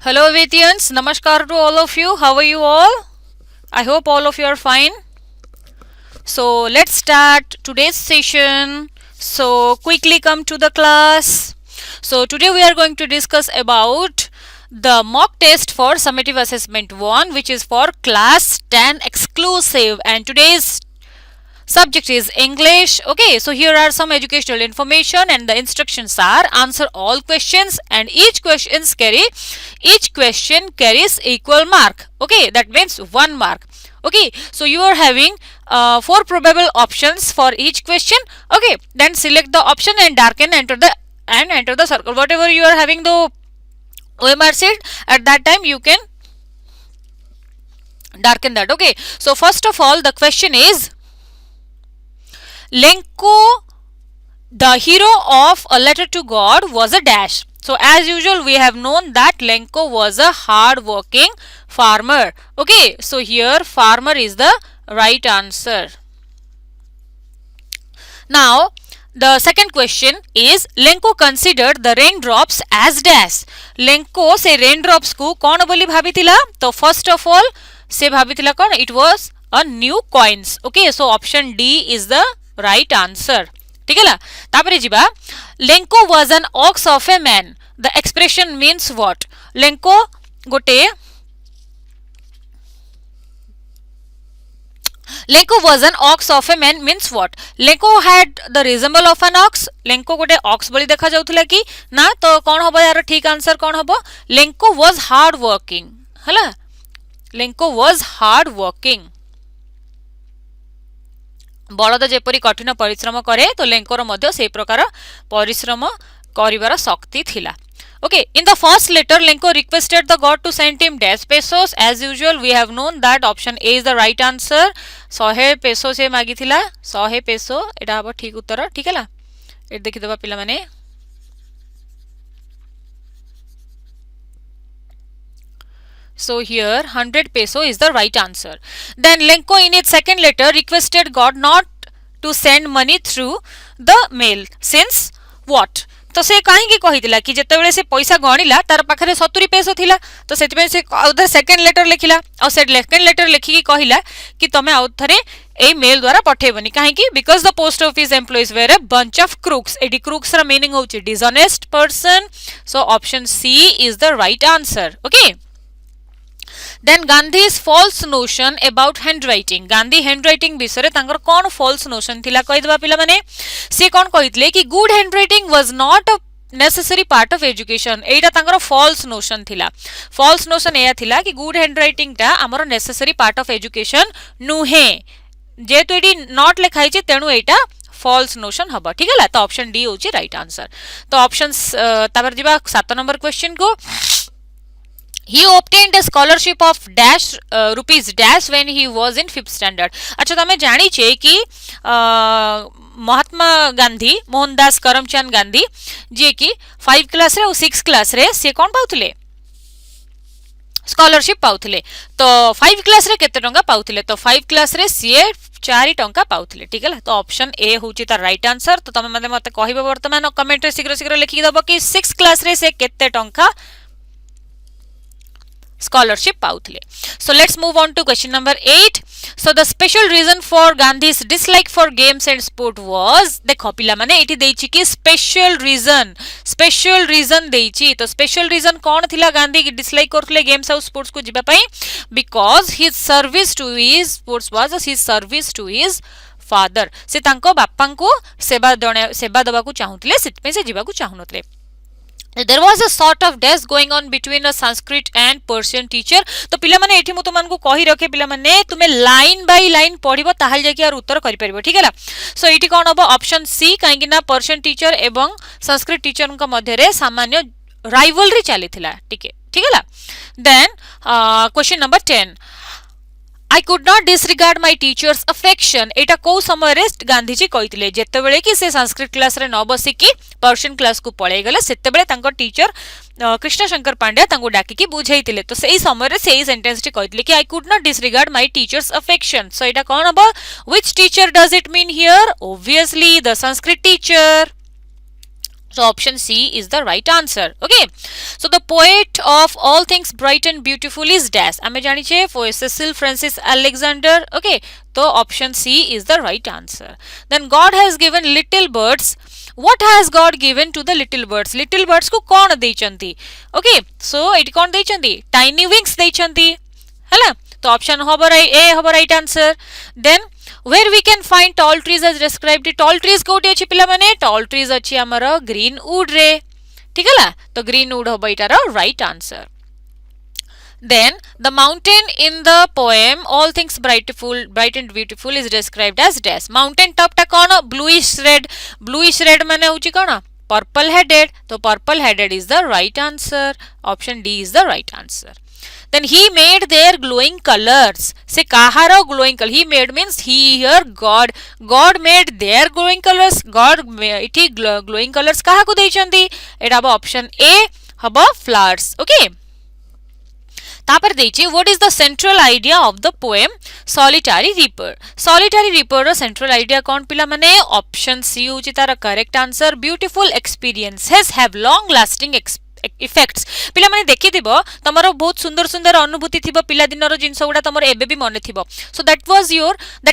Hello Vitians, Namaskar to all of you. How are you all? I hope all of you are fine. So let's start today's session. So quickly come to the class. So today we are going to discuss about the mock test for summative assessment 1, which is for class 10 exclusive, and today's subject is English. Okay, so here are some educational information and the instructions are: answer all questions and each question carries equal mark. Okay, that means 1 mark. Okay, so you are having 4 probable options for each question. Okay, then select the option and darken, enter the circle. Whatever you are having the OMR sheet, at that time you can darken that. Okay, so first of all, the question is, Lenko, the hero of A Letter to God, was a dash. So as usual, we have known that Lenko was a hard-working farmer. Okay, so here farmer is the right answer. Now, the second question is, Lenko considered the raindrops as dash. Lenko se raindrops को कौन बोली भाविथिला? तो first of all से भाविथिला कौन? It was a new coins. Okay, so option D is the right answer. ठीक है ला? तापरे जिबा, Lenko was an ox of a man. The expression means what? Lenko गोटे Lenko was an ox of a man means what? Lenko had the resemble of an ox. Lenko गोटे ox बोली देखा जाउथला कि ना, तो कौन होबो यार ठीक आंसर कौन होबो? Lenko was hard working. हला? Lenko was hard working. बलद जेपरी कठिन परिश्रम करे तो लेंकोर मध्य से प्रकार परिश्रम करिवार शक्ति थिला. Okay, in the first letter, Lenko requested the god to send him dash pesos. As usual, we have known that option A is the right answer. 100 peso से मागी थिला, 100 peso एटा हबो ठीक उत्तर. ठीक है ला? ए देखि दबा पिला माने. So here 100 peso is the right answer. Then Lenko in its second letter requested God not to send money through the mail since what? तो से कहीं कही कि जिते से पैसा गणिला तार पाखे 70 पेसो थिला, तो से सेकेंड लेटर लिखिला और सेकेंड लेटर लिखिकी कहला कि तमे आउ थरे ए मेल द्वारा पठेबनी कहीं because the post office employees were a bunch of crooks. एडी क्रूक्स रा मीनिंग होची dishonest person. So option C is the right answer. Okay, then Gandhi's false notion about handwriting. Gandhi handwriting विषय तांकर कौन false notion थिला कहि दबा पिला माने. से कौन कहितले कि good handwriting was not a necessary part of education. एटा तांकर false notion थिला. false notion एया थिला कि good handwriting टा हमर necessary part of education नुहे. जेतु एटी not लेखाई छि तेनु एटा false notion हबा. ठीक है ला? तो ऑप्शन डी होची राइट आंसर. तो ऑप्शंस तापर जिबा 7 नंबर क्वेश्चन को. He obtained a scholarship of dash rupees dash when he was in 5th standard. अच्छा तमे जानी छे कि महात्मा गांधी मोहनदास करमचंद गांधी जे कि 5 क्लास रे और 6 क्लास रे से कौन पाउथले? स्कॉलरशिप पाउथले. तो 5 क्लास रे केते टंका पाउथले? तो 5 क्लास रे सीए 4 टंका पाउथले. ठीक है, तो ऑप्शन ए होची तार राइट आंसर. तो तमे मते कहिबो वर्तमान कमेंट रे शीघ्र शीघ्र लिखि दबो कि 6 क्लास रे से केते टंका scholarship पाउथले. So let's move on to question number 8. So the special reason for Gandhi's dislike for games and sport was, देखो पिला माने एठी देइछि कि special reason देइछि. तो special reason कौन थिला गांधी की dislike करथले गेम्स और स्पोर्ट्स को जिबा पई? Because his service to his sports was his service to his father. से तांको बापा को सेवा दबा को चाहुतले, सेट पे से जिबा को चाहुनतले. There was a sort of dash going on between a Sanskrit and Persian teacher. तो पिला माने एठी मु तुमन को कहि रखे पिला माने तुमे लाइन बाय लाइन पढिबो ताहाल जाकी आर उत्तर करि परिबो. ठीक है ला? सो एठी कोन हबो? ऑप्शन सी, काहेकि ना पर्शियन टीचर एवं संस्कृत टीचर का मध्य रे सामान्य राइवलरी चलीथिला. ठीक है ला? Then question number 10. I could not disregard my teacher's affection. एटा को समय रे गांधी जी कहितले जेते बेले कि से संस्कृत क्लास रे न बसी कि पर्शियन क्लास को पळै गले, सेते बेले तांको टीचर कृष्ण शंकर पांड्या तांको डाकी कि बुझाइतिले. तो सेही समय रे सेही सेंटेंस टी कहितले कि I could not disregard my teacher's affection. सो एटा कोन हबो? Which teacher does it mean here? Obviously the Sanskrit teacher. So option C is the right answer. Okay, so the poet of all things bright and beautiful is dash. ame janiche Cecil Francis Alexander. Okay, so option C is the right answer. Then God has given little birds. What has God given to the little birds? Little birds को कौन देइचंती? Okay, so eighty कौन देइचंती? Tiny wings देइचंती, हैला? तो option होबो right, ए होबो right answer. Then where we can find tall trees as described. tall trees कोठी अछि पिला माने? tall trees अछि हमर green wood रे, ठीक हैला? तो green wood होबो इटार right answer. Then the mountain in the poem all things bright and beautiful is described as dash. Mountain top टा कोन? bluish red माने होछि कोन? purple headed. तो purple headed is the right answer. Option D is the right answer. Then he made their glowing colors. Se kaharo glowing color? He made means he here God made their glowing colors. God iti glowing colors kaha ko deichanti? Eta habo option A habo flowers. Okay, तापर देइछि what is the central idea of the poem solitary reaper. solitary reaper row central idea कोन पिला माने? option C होछि तार correct answer. beautiful experiences have long lasting effects. पिला माने देखि दिबो तमरो बहुत सुंदर सुंदर अनुभूति थिबो पिला दिनरो जिंस गुडा तमरो एबे भी मने थिबो. so that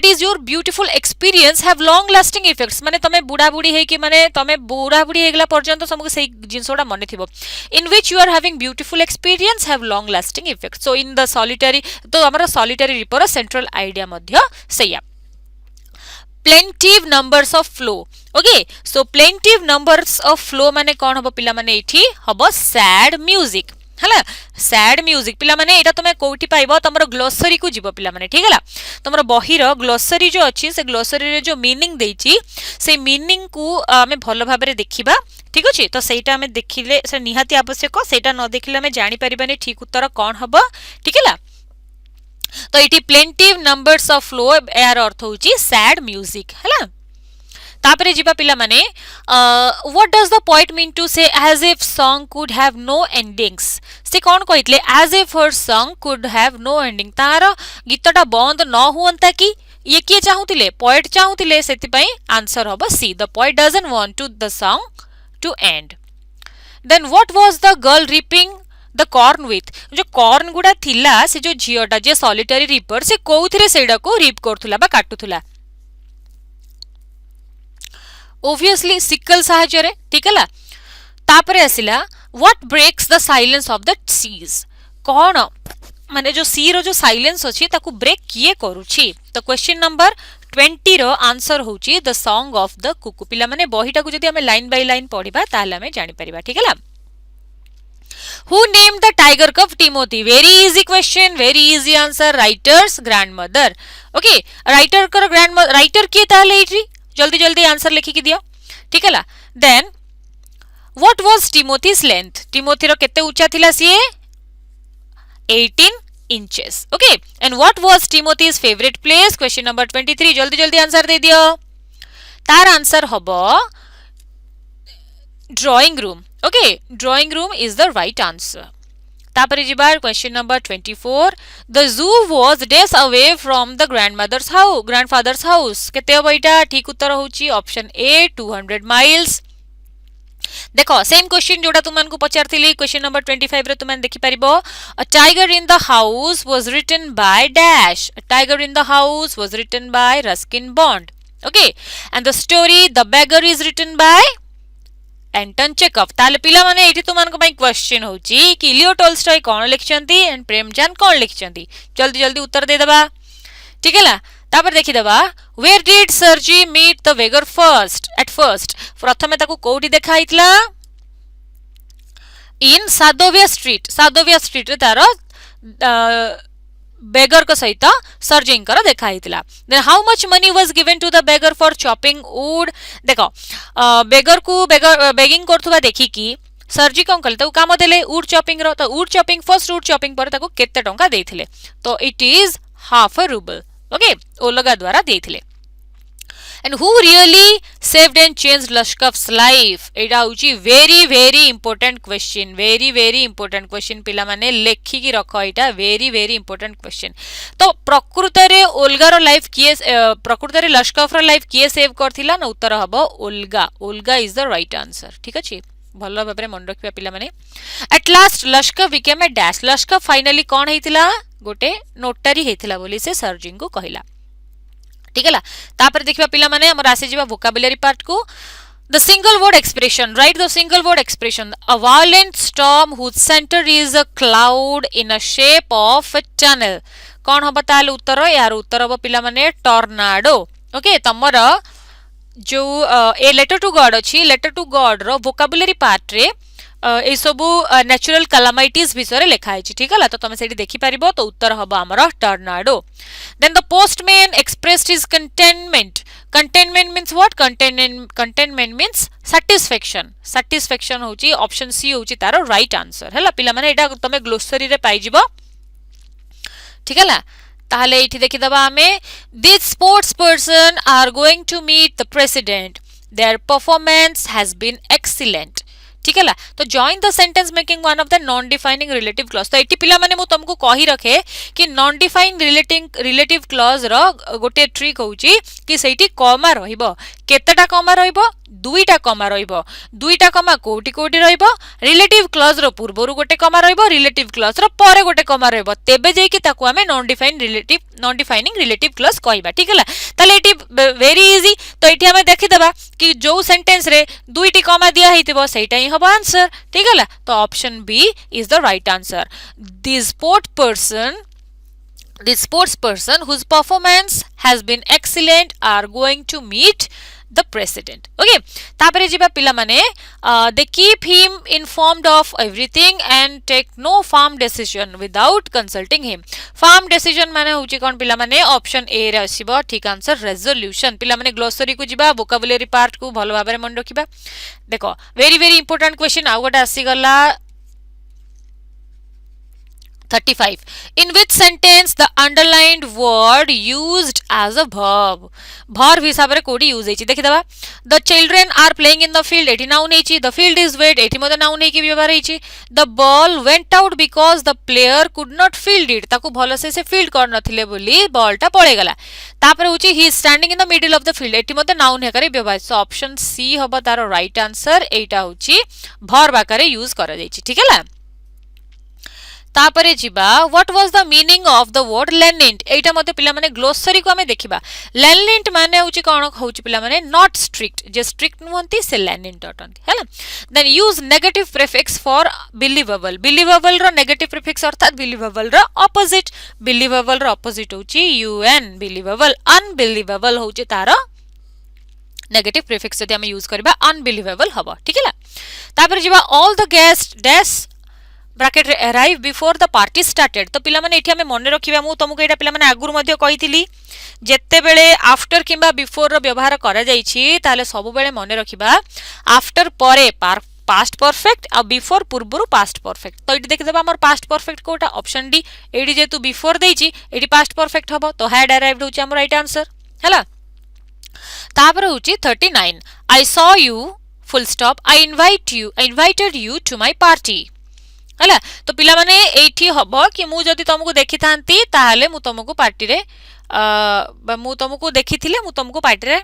is your beautiful experience have long lasting effects. माने तमे बुढ़ा बुढ़ी हे कि माने तमे बुढ़ा बुढ़ी हेगला पर्यंत समको सेही जिंस गुडा मने थिबो. in which you are having beautiful experience have long lasting effects. so in the solitary, तो हमरो solitary reaper central idea Madhya सेया. plaintive numbers of flow. Okay, so plaintive numbers of flow माने कौन हबो पिला माने? एठी हबो sad music. हला sad music पिला माने एटा तमे कोठी पाइबो? तमरो ग्लोसरी को जीवो पिला माने, ठीक हैला? तमरो बही रो ग्लोसरी जो अछि से ग्लोसरी रे जो मीनिंग देइछि से मीनिंग को हमें भलो भाबरे देखिबा, ठीक अछि? तो सेटा हमें देखिले से निहाती आवश्यक, सेटा न देखिले हमें जानि परिबानी ठीक उत्तर कौन हबो, ठीक हैला? तो इटी प्लेंटिव नंबर्स ऑफ फ्लो यार अर्थ होची सैड म्यूजिक, हैला? तापरे जिबा पिला माने what does the poet mean to say as if song could have no endings. से कोन कहितले as if her song could have no ending, तार गीतटा बंद न हुअंता कि ये किए चाहुतिले? पोएट चाहुतिले, सेति पई आंसर होबो सी. The poet doesn't want to the song to end. Then what was the girl reaping the corn with. जो कॉर्न गुडा थिला से जो झियोटा जे सॉलिटरी रिपर से कोउथिरे सेडा को रिप करथुला बा काटुथुला? obviously सिकल सहायरे, ठीक हैला? तापरे आसिला what breaks the silence of the seas. कोन माने जो सी रो जो साइलेंस अछि ताकू ब्रेक किए करूछि? तो क्वेश्चन नंबर 20 रो आंसर होछि the song of the cuckoo. पिला माने बहिटा को जदी हमें लाइन बाय लाइन पढिबा ताले हमें जानि परिबा, ठीक हैला? Who named the tiger cub Timothy? Very easy question, very easy answer. Writer's grandmother. Okay, writer कर grandmother, writer किए ताले इट्री जल्दी जल्दी आंसर लिखि कि दियो, ठीक हैला? Then what was Timothy's length? Timothy रो केते ऊंचा थिला सिए? 18 inches. Okay, and what was Timothy's favorite place? Question number 23 जल्दी जल्दी आंसर दे दियो. तार आंसर हबो drawing room. Okay, drawing room is the right answer. तापरे जिबार question number 24. The zoo was days away from the grandfather's house. केते हबो इटा? ठीक उत्तर होची ऑप्शन ए 200 miles. देखो सेम क्वेश्चन जोड़ा तुमन को पचारथिली क्वेश्चन नंबर 25 रे तुमन देखि परिबो. A tiger in the house was written by dash. A tiger in the house was written by Ruskin Bond. Okay, and the story The Beggar is written by Anton checkup. ताले पिला माने एठी तुमन को पई क्वेश्चन होची कि Leo Tolstoy कोन लिखचंती एंड प्रेमचंद कोन लिखचंती? जल्दी जल्दी उत्तर दे देबा, ठीक हैला? तापर देखि देबा where did Sergei meet the beggar first at first. प्रथमे ताको कोठी देखा हितला? इन सादोविया स्ट्रीट रे तारो बेगर को सहित सर्जिंग कर देखा हितला. Then how much money was given to the beggar for chopping wood. देखो बेगर को बेगिंग करथुबा देखि कि सर्जी कोन कले तो काम देले वुड चॉपिंग रो. तो wood chopping first wood chopping पर ताको केते टंका देथिले? तो it is half a rouble. Okay, Olga द्वारा देथिले. and who really saved and changed Lashkov's life? एटा होची very important question, very important question. पिला माने लेखि की रखो, एटा very important question. तो प्रकृत रे ओल्गा रो लाइफ किए, प्रकृत रे लश्कफ रो लाइफ किए सेव करथिला ना? उत्तर हबो Olga. Olga is the right answer. ठीक अछि, भलो भाबरे मन रखिबा पिला माने. At last Lushkoff became a dash. Lushkoff finally कोन हेतिला? गोटे नोटारी हेतिला बोली से सरजिंग को कहिला. ठीक है, तापर देखिबा पिला माने हमर आसे जिबा वोकाबुलरी पार्ट को. The single word expression, write the single word expression. A violent storm whose center is a cloud in a shape of a tunnel. कौन हबा ताल उत्तर? यार उत्तर हबा पिला माने टॉर्नाडो. ओके, तमर जो ए लेटर टू गॉड अछि, लेटर टू गॉड रो वोकाबुलरी पार्ट रे ए सबु नेचुरल कैलामिटीज विषय रे लिखा है. ठीक है, तो तुम सेठी देखि परिबो. तो उत्तर हबा हमर tornado. Then the postman expressed his contentment. Contentment means what? Contentment means satisfaction. Satisfaction होची ऑप्शन सी होची तारो राइट आंसर. हैला पिला माने एटा तमे ग्लोसरी रे पाई जिवो. ठीक है, ताहले एठी देखि दबा हमें. These sports person are going to meet the president. Their performance has been excellent. ठीक है, तो join the sentence making one of the non defining relative clause. तो एटी पिला माने मु तुमको कहि रखे कि नॉन डिफाइन रिलेटिव क्लॉज रो गोटे ट्रिक होची कि सेठी कॉमा रहिबो. केतेटा कॉमा रहिबो? दुईटा कॉमा रहिबो. दुईटा कॉमा कोटी कोटी रहिबो. रिलेटिव क्लॉज रो पूर्वरु गोटे कॉमा रहिबो, रिलेटिव क्लॉज रो परे गोटे कॉमा रहिबो. तेबे जेई कि ताकू हमें नॉन डिफाइनिंग रिलेटिव क्लॉज कहबा. ठीक है, ताले एटी वेरी इजी. तो एटी हमें देखि देबा कि जो सेंटेंस रे दुईटी कॉमा दिया हेतिबो सेटा ही हबो आंसर. ठीक है, तो option B is the right answer. The sports person whose performance has been excellent are going to meet the president. Okay, तापरे जिबा पिला माने they keep him informed of everything and take no firm decision without consulting him. Firm decision माने होची कोन पिला माने? Option A रे आसीबो ठीक आंसर रेजोल्यूशन. पिला माने ग्लोसरी को जिबा, वोकाबुलरी पार्ट को भलो भाबरे मन रखिबा. देखो very important question. आ गोटा आसी गला 35. In which sentence the underlined word used as a verb? Verb हिसाब रे कोडी यूज हेची देखि दबा. The children are playing in the field. एठी नाउन हेची. The field is wet. एठी मते नाउन हेकी व्यवहार हेची. The ball went out because the player could not field it. ताकू भलो से फील्ड कर नथिले बोली बॉल टा पळे गला. तापर होची he is standing in the middle of the field. एठी मते नाउन हेकरे व्यवहार. सो ऑप्शन सी हबो तारो राइट आंसर. एटा होची verb आकारे यूज करा जायची. ठीक है, तापरे जिबा. What was the meaning of the word lenient? एटा मते पिला माने ग्लोसरी को हमें देखिबा. लेनिंट माने होची कोन होची पिला माने नॉट स्ट्रिक्ट. जे स्ट्रिक्ट नहंती से लेनिंट अटंती. हैला, then use negative prefix for believable. Believable रो नेगेटिव प्रीफिक्स अर्थात बिलीवेबल रो ऑपोजिट. बिलीवेबल रो ऑपोजिट होची यूएन. बिलीवेबल. अनबिलीवेबल होची तारो नेगेटिव प्रीफिक्स जदि हम यूज करबा अनबिलीवेबल हबो. ठीक है, तापर जिबा. All the guest dash bracket रे arrive before the party started. तो पिला माने एठी हमें मन रखिबा. मु तुमको एटा पिला माने आगुर मध्ये कहिथिली जेते बेले आफ्टर किबा बिफोर रो व्यवहार करा जाईछि ताले सब बेले मन रखिबा आफ्टर परे पास्ट परफेक्ट आ बिफोर पूर्वरु पास्ट परफेक्ट. तो एठी देखि देबा हमर पास्ट परफेक्ट कोटा ऑप्शन डी. एठी जेतु बिफोर देइछि एठी पास्ट परफेक्ट हबो. तो हैड अराइव्ड होछि हमर राइट आंसर. हैला, तापर होछि 39. I saw you full stop. I invited you to my party. हैला, तो पिला माने एठी हबो कि मु जदी तुमको देखि थांती ताहाले मु तुमको पार्टी रे मु तुमको देखिथिले मु तुमको पार्टी रे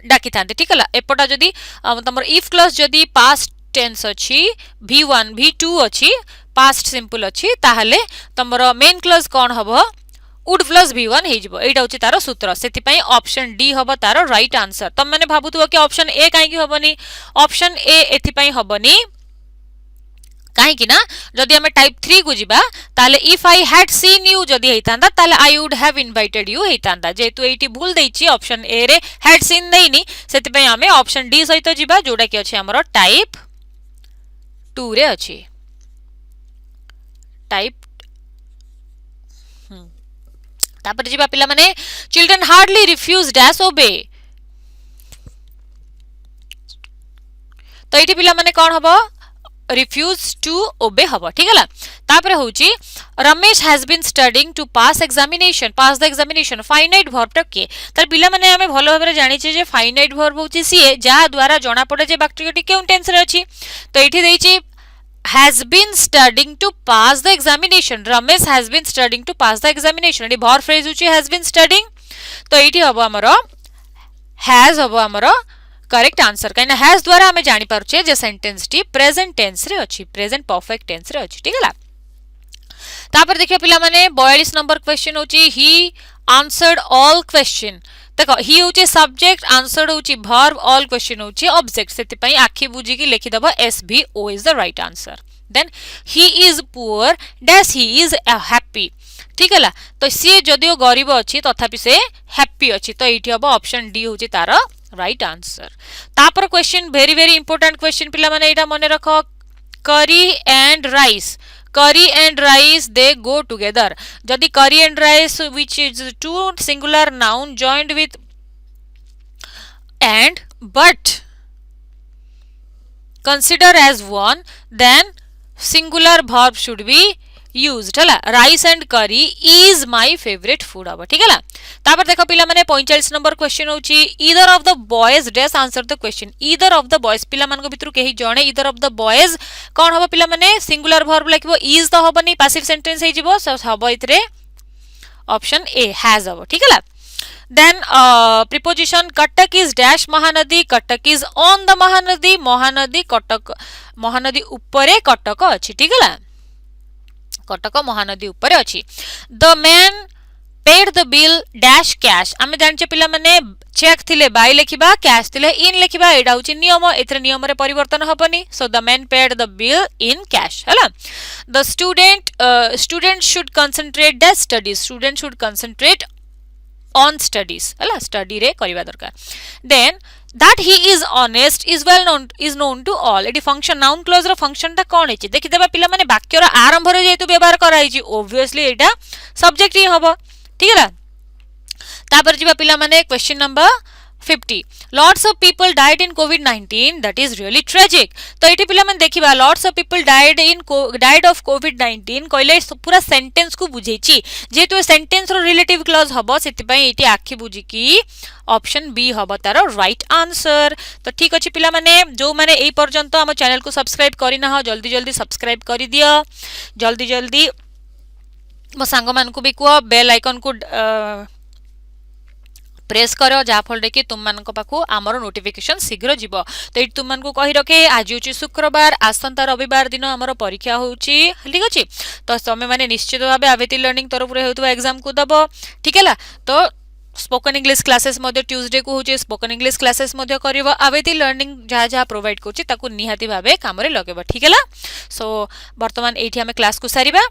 डाकी थांती. ठीक है, एपटा जदी तमर इफ क्लॉज जदी पास्ट टेंस अछि, v1 v2 अछि, पास्ट सिंपल अछि, ताहाले तमर मेन क्लॉज कोन हबो? would plus v1 हे जिवो. एटा होची तारो सूत्र. सेति पई ऑप्शन डी हबो तारो राइट आंसर. तम माने भाबुतबो कि ऑप्शन ए काहे कि हबनी? ऑप्शन ए एथि पई हबनी काहे कि ना जदि हमें टाइप 3 को जिबा ताले if I had seen you जदि हेतांदा ताले I would have invited you हेतांदा. जेतु एटी भूल देइछि ऑप्शन ए रे हैड सीन देइनी सेति पई हमें ऑप्शन डी सहित जिबा जोडा कि अछि हमरो टाइप 2 रे अछि. टाइप तापर जिबा पिला माने चिल्ड्रन हार्डली रिफ्यूज डैश ओबे. तो एटी पिला माने कोन हबो? refuse to obey हबो ठीक है तापर होची Ramesh has been studying to pass the examination finite verb टा के तर पिला माने हमें भलो भाबरे जानि छी जे finite verb होची सी जा द्वारा जणा पड़े जे वाक्यटी केउ टेंस रे अछि तो एठी देइची has been studying to pass the examination Ramesh has been studying to pass the examination एठी verb phrase होची has been studying तो एठी हबो हमरो has हबो हमरो करेक्ट आंसर कहीं हैज द्वारा हमें जानी पारुछे जे सेंटेंस टी प्रेजेंट टेंस रे अछि प्रेजेंट परफेक्ट टेंस रे अछि ठीक है तापर देखियो पिला माने 42 नंबर क्वेश्चन होची ही आंसर्ड ऑल क्वेश्चन देखो ही होची सब्जेक्ट आंसर्ड होची वर्ब ऑल क्वेश्चन होची ऑब्जेक्ट सेति पई आखी बुझी की लिखि दबो S B O is the right answer then he is poor dash he is happy ठीक है तो सी जदियो गरीब अछि तथापि से हैप्पी अछि तो एठी हबो ऑप्शन डी होची तार राइट आंसर तापर question very very important question पिला माने एटा मने रखो curry and rice they go together जदि curry and rice which is two singular noun joined with and but consider as one then singular verb should be used हला rice and करी is my favourite food अब ठीक है तापर देखो पिला माने 45 नंबर क्वेश्चन होची either of the boys dash answer the question either of the boys पिला मान को भितरु केही जणे ईदर ऑफ द बॉयज कोन हबो पिला माने सिंगुलर वर्ब लिखबो इज तो हबनी पैसिव सेंटेंस हे जिवो सब हबो इतरे ऑप्शन ए हैज हबो ठीक है then preposition Cuttack is dash Mahanadi Cuttack is on the Mahanadi Mahanadi uppare Cuttack अछि ठीक है Cuttack Mahanadi uppare अछि the man paid the bill dash cash आमे जानचे पिला माने चेक थिले बाय लेखिबा कैश थिले इन लेखिबा एडा होची नियम एथरे नियम रे परिवर्तन हबनी so the man paid the bill in cash हला the student should concentrate the studies student should concentrate on studies हला स्टडी रे करिबा दरकार then that he is honest is known to all एटी फंक्शन नाउन क्लोज रो function ता कोन हेची देखि देबा पिला माने वाक्य रो आरंभ रे जेतु व्यवहार कराई छी ऑब्वियसली एटा सब्जेक्ट ही हबो ठीक है तापर जिबा पिला माने question number 50 lots of people died in covid-19 that is really tragic तो एटी पिला मन देखिबा lots of people died of covid-19 कहले पूरा सेंटेंस को बुझेची जेतु सेंटेंस रो रिलेटिव क्लॉज हबो सेति पई एटी आखी बुझी की ऑप्शन बी हबो तारो राइट आंसर तो ठीक अछि पिला माने जो माने एई पर्यंत हम चैनल को सब्सक्राइब करि ना हो जल्दी जल्दी सब्सक्राइब करि दियो जल्दी जल्दी मो संग मान को भी को बेल आइकन को प्रेस करो जा फल कि तुम मान पाखु आमर नोटिफिकेशन शीघ्र जीव तो ये तुम मान को कही रखे आज हूँ शुक्रवार आसंता रविवार दिन आमर परीक्षा होची ठीक अच्छे तो तुम मैंने निश्चित भाव आवेती लर्निंग तरफ होता एग्जाम को दब ठीक है तो स्पोकन इंग्लिश क्लासेस ट्यूसडे को होचे स्पोकन इंग्लिश क्लासेस करिवो आवेती लर्निंग जहाँ जहाँ प्रोवाइड करछि ताकू निहाती भावे काम रे लगेबो ठीक है सो वर्तमान एठी हमें क्लास को सारिबा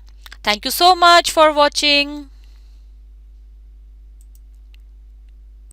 thank you so much for watching.